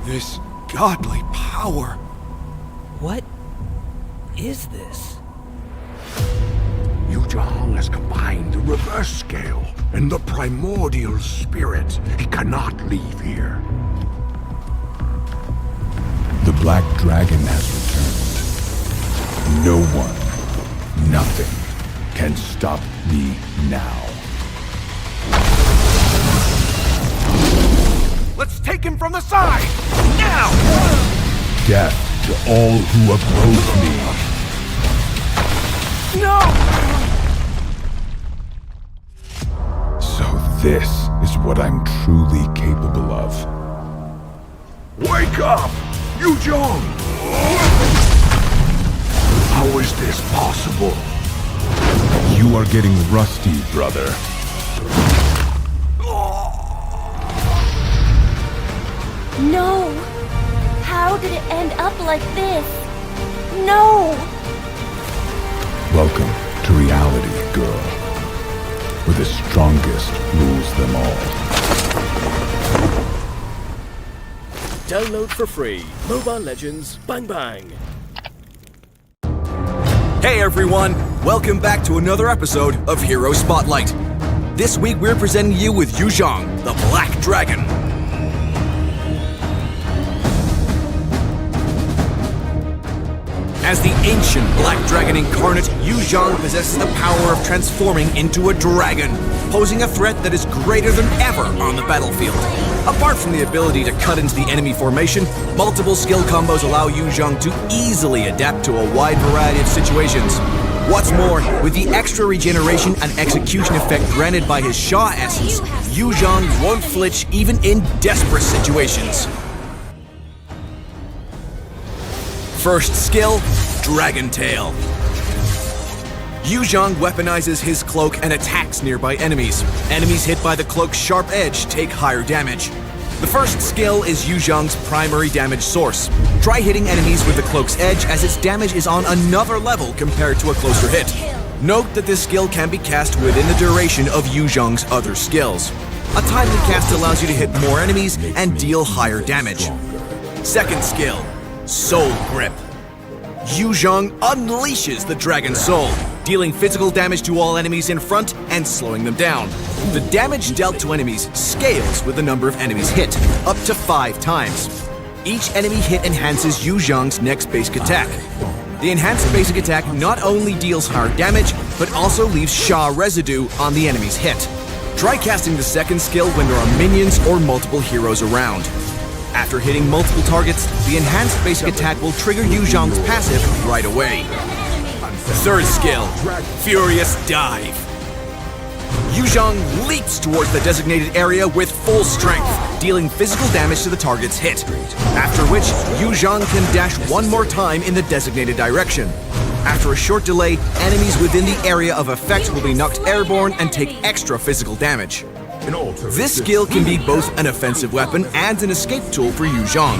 This godly power. What is this? Yu Zhong has combined the reverse scale and the primordial spirit. He cannot leave here. The Black Dragon has returned. No one, nothing, can stop me now. Let's take him from the side! Now! Death to all who oppose me. No! So this is what I'm truly capable of. Wake up! Yu Zhong! How is this possible? You are getting rusty, brother. No! How did it end up like this? No! Welcome to reality, girl. Where the strongest rules them all. Download for free. Mobile Legends Bang Bang. Hey everyone! Welcome back to another episode of Hero Spotlight. This week we're presenting you with Yu Zhong, the Black Dragon. As the ancient Black Dragon incarnate, Yu Zhong possesses the power of transforming into a dragon, posing a threat that is greater than ever on the battlefield. Apart from the ability to cut into the enemy formation, multiple skill combos allow Yu Zhong to easily adapt to a wide variety of situations. What's more, with the extra regeneration and execution effect granted by his Sha essence, Yu Zhong won't flinch even in desperate situations. First skill, Dragon Tail. Yu Zhong weaponizes his cloak and attacks nearby enemies. Enemies hit by the cloak's sharp edge take higher damage. The first skill is Yu Zhong's primary damage source. Try hitting enemies with the cloak's edge as its damage is on another level compared to a closer hit. Note that this skill can be cast within the duration of Yu Zhong's other skills. A timely cast allows you to hit more enemies and deal higher damage. Second skill, Soul Grip. Yu Zhong unleashes the Dragon Soul, dealing physical damage to all enemies in front and slowing them down. The damage dealt to enemies scales with the number of enemies hit, up to 5 times. Each enemy hit enhances Yu Zhong's next basic attack. The enhanced basic attack not only deals hard damage, but also leaves Sha residue on the enemy's hit. Try casting the second skill when there are minions or multiple heroes around. After hitting multiple targets, the enhanced basic attack will trigger Yu Zhong's passive right away. Third skill, Furious Dive. Yu Zhong leaps towards the designated area with full strength, dealing physical damage to the target's hit. After which, Yu Zhong can dash one more time in the designated direction. After a short delay, enemies within the area of effect will be knocked airborne and take extra physical damage. This skill can be both an offensive weapon and an escape tool for Yu Zhong.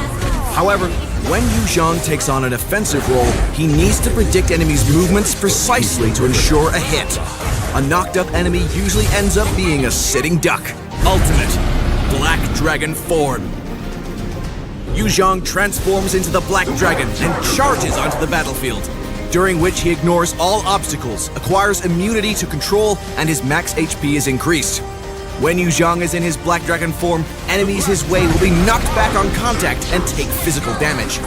However, when Yu Zhong takes on an offensive role, he needs to predict enemies' movements precisely to ensure a hit. A knocked up enemy usually ends up being a sitting duck. Ultimate, Black Dragon Form. Yu Zhong transforms into the Black Dragon and charges onto the battlefield, during which he ignores all obstacles, acquires immunity to control, and his max HP is increased. When Yu Zhong is in his Black Dragon form, enemies his way will be knocked back on contact and take physical damage.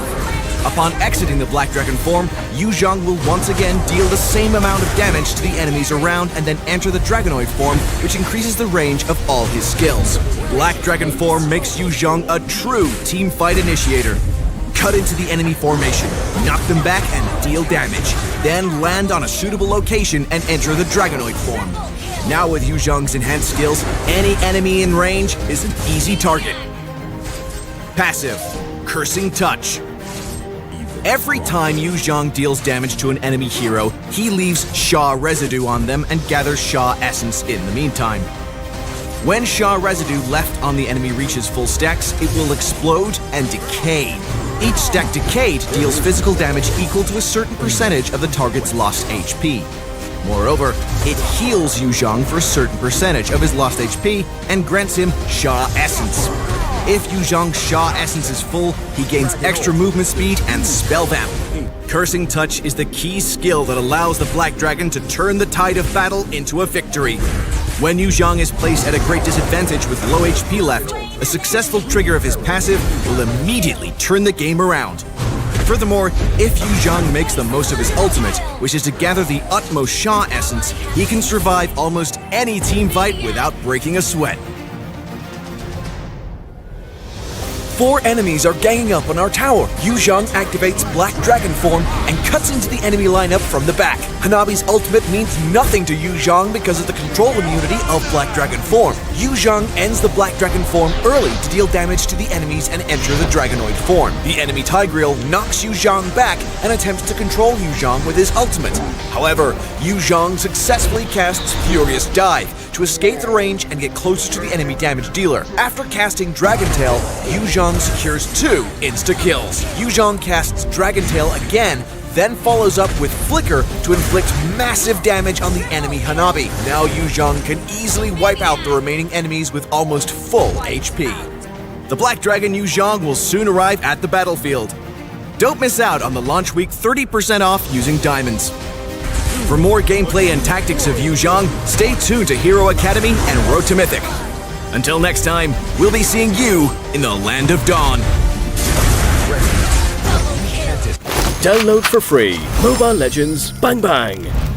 Upon exiting the Black Dragon form, Yu Zhong will once again deal the same amount of damage to the enemies around and then enter the Dragonoid form, which increases the range of all his skills. Black Dragon form makes Yu Zhong a true teamfight initiator. Cut into the enemy formation, knock them back and deal damage, then land on a suitable location and enter the Dragonoid form. Now with Yu Zhong's enhanced skills, any enemy in range is an easy target. Passive, Cursing Touch. Every time Yu Zhong deals damage to an enemy hero, he leaves Sha residue on them and gathers Sha essence in the meantime. When Sha residue left on the enemy reaches full stacks, it will explode and decay. Each stack decayed deals physical damage equal to a certain percentage of the target's lost HP. Moreover, it heals Yu Zhong for a certain percentage of his lost HP and grants him Sha Essence. If Yu Zhong's Sha essence is full, he gains extra movement speed and spell vamp. Cursing Touch is the key skill that allows the Black Dragon to turn the tide of battle into a victory. When Yu Zhong is placed at a great disadvantage with low HP left, a successful trigger of his passive will immediately turn the game around. Furthermore, if Yu Zhong makes the most of his ultimate, which is to gather the utmost Sha essence, he can survive almost any team fight without breaking a sweat. 4 enemies are ganging up on our tower. Yu Zhong activates Black Dragon form and cuts into the enemy lineup from the back. Hanabi's ultimate means nothing to Yu Zhong because of the control immunity of Black Dragon form. Yu Zhong ends the Black Dragon form early to deal damage to the enemies and enter the Dragonoid form. The enemy Tigreal knocks Yu Zhong back and attempts to control Yu Zhong with his ultimate. However, Yu Zhong successfully casts Furious Dive to escape the range and get closer to the enemy damage dealer. After casting Dragon Tail, Yu Zhong secures 2 insta-kills. Yu Zhong casts Dragon Tail again, then follows up with Flicker to inflict massive damage on the enemy Hanabi. Now Yu Zhong can easily wipe out the remaining enemies with almost full HP. The Black Dragon Yu Zhong will soon arrive at the battlefield. Don't miss out on the launch week 30% off using diamonds. For more gameplay and tactics of Yu Zhong, stay tuned to Hero Academy and Road to Mythic. Until next time, we'll be seeing you in the Land of Dawn. Download for free. Mobile Legends Bang Bang.